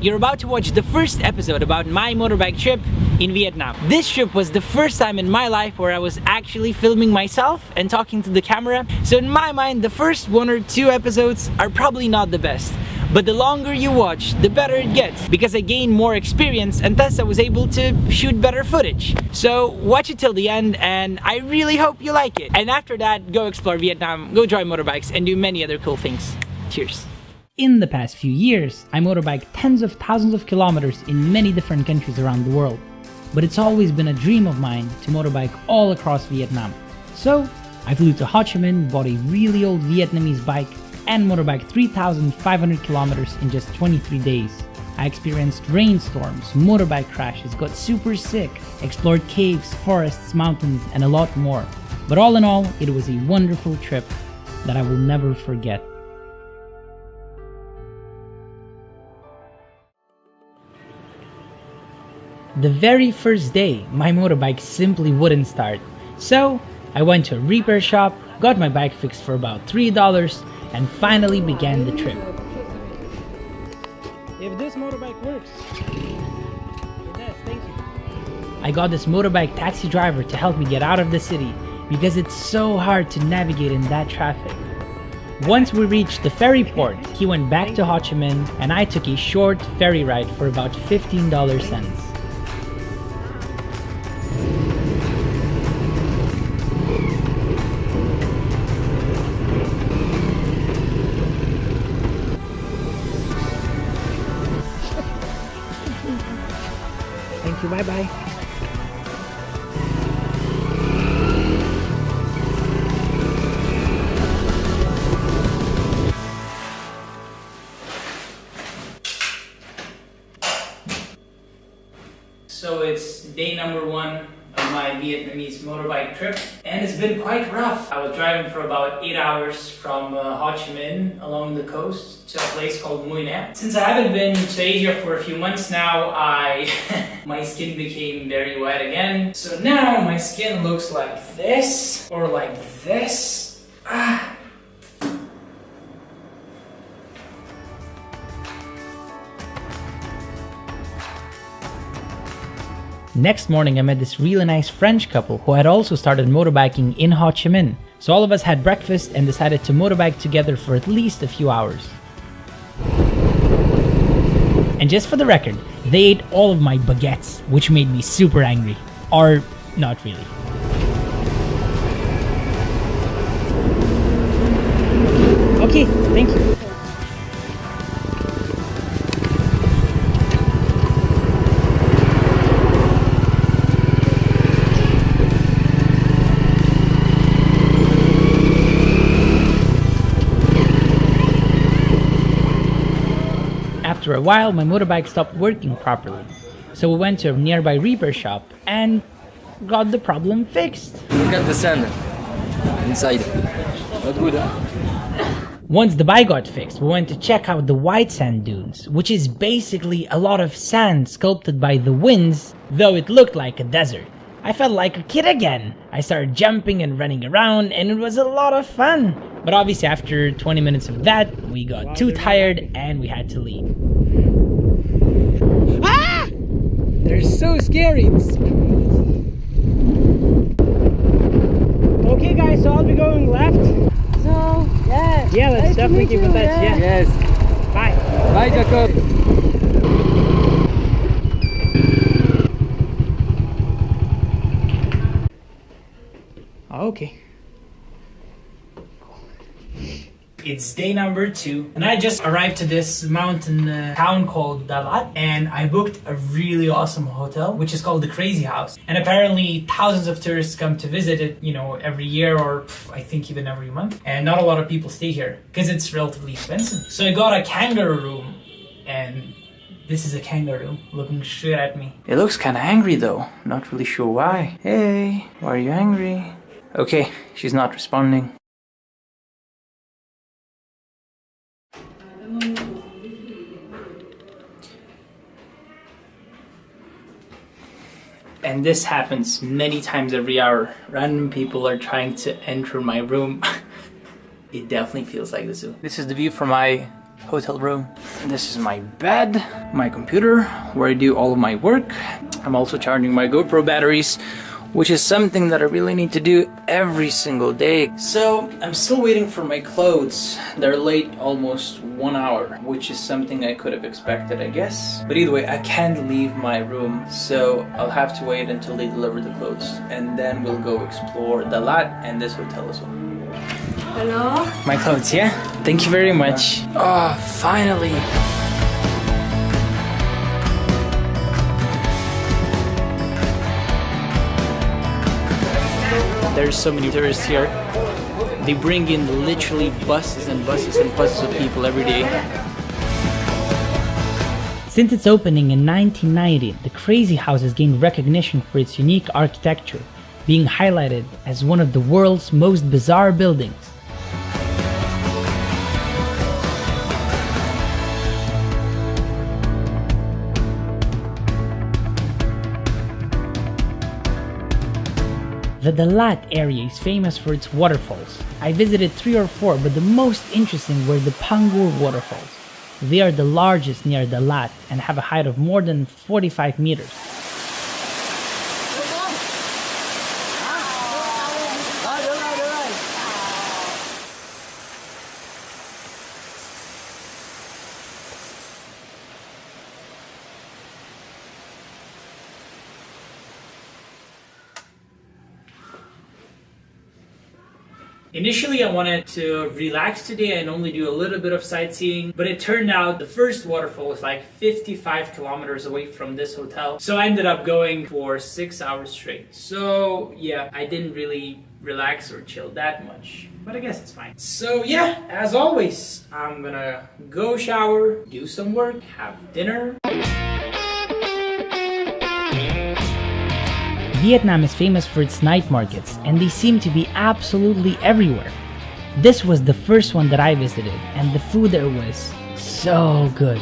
You're about to watch the first episode about my motorbike trip in Vietnam. This trip was the first time in my life where I was actually filming myself and talking to the camera. So in my mind, the first 1 or 2 episodes are probably not the best. But the longer you watch, the better it gets, because I gained more experience and thus I was able to shoot better footage. So watch it till the end and I really hope you like it. And after that, go explore Vietnam, go drive motorbikes and do many other cool things. Cheers. In the past few years, I motorbiked tens of thousands of kilometers in many different countries around the world. But it's always been a dream of mine to motorbike all across Vietnam. So I flew to Ho Chi Minh, bought a really old Vietnamese bike, and motorbiked 3,500 kilometers in just 23 days. I experienced rainstorms, motorbike crashes, got super sick, explored caves, forests, mountains, and a lot more. But all in all, it was a wonderful trip that I will never forget. The very first day, my motorbike simply wouldn't start. So I went to a repair shop, got my bike fixed for about $3, and finally began the trip. If this motorbike works, it does, thank you. I got this motorbike taxi driver to help me get out of the city because it's so hard to navigate in that traffic. Once we reached the ferry port, he went back to Ho Chi Minh and I took a short ferry ride for about 15 cents. Thank you, bye-bye. So it's day number 1 of my Vietnamese motorbike trip, and it's been quite rough. I was driving for about 8 hours from Ho Chi Minh along the coast to a place called Mui Net. Since I haven't been to Asia for a few months now, my skin became very wet again. So now my skin looks like this, or like this. Next morning I met this really nice French couple who had also started motorbiking in Ho Chi Minh. So all of us had breakfast and decided to motorbike together for at least a few hours. And just for the record, they ate all of my baguettes, which made me super angry. Or not really. Okay, thank you. After a while, my motorbike stopped working properly. So we went to a nearby repair shop and got the problem fixed. Look at the sand inside. Not good, huh? Once the bike got fixed, we went to check out the white sand dunes, which is basically a lot of sand sculpted by the winds, though it looked like a desert. I felt like a kid again. I started jumping and running around and it was a lot of fun. But obviously after 20 minutes of that, we got too tired and we had to leave. Ah! They're so scary. Okay guys, so I'll be going left. So, yeah. Yeah, let's Nice to definitely meet keep in you, touch. yeah. Yeah. Yes. Bye. Bye, Jacob. Okay. It's day number 2 and I just arrived to this mountain town called Dalat and I booked a really awesome hotel which is called the Crazy House, and apparently thousands of tourists come to visit it, you know, every year or I think even every month, and not a lot of people stay here because it's relatively expensive. So I got a kangaroo room and this is a kangaroo looking straight at me. It looks kind of angry though, not really sure why. Hey, why are you angry? Okay, she's not responding. And this happens many times every hour. Random people are trying to enter my room. It definitely feels like the zoo. This is the view from my hotel room. This is my bed, my computer, where I do all of my work. I'm also charging my GoPro batteries, which is something that I really need to do every single day. So I'm still waiting for my clothes. They're late almost 1 hour, which is something I could have expected, I guess. But either way, I can't leave my room, so I'll have to wait until they deliver the clothes, and then we'll go explore the lot and this hotel as well. Hello? My clothes, yeah? Thank you very much. Oh, finally! There's so many tourists here. They bring in literally buses and buses and buses of people every day. Since its opening in 1990, the Crazy House has gained recognition for its unique architecture, being highlighted as one of the world's most bizarre buildings. The Dalat area is famous for its waterfalls. I visited 3 or 4, but the most interesting were the Pangur waterfalls. They are the largest near Dalat and have a height of more than 45 meters. Initially, I wanted to relax today and only do a little bit of sightseeing, but it turned out the first waterfall was like 55 kilometers away from this hotel. So I ended up going for 6 hours straight. So yeah, I didn't really relax or chill that much, but I guess it's fine. So yeah, as always, I'm gonna go shower, do some work, have dinner. Vietnam is famous for its night markets, and they seem to be absolutely everywhere. This was the first one that I visited, and the food there was so good.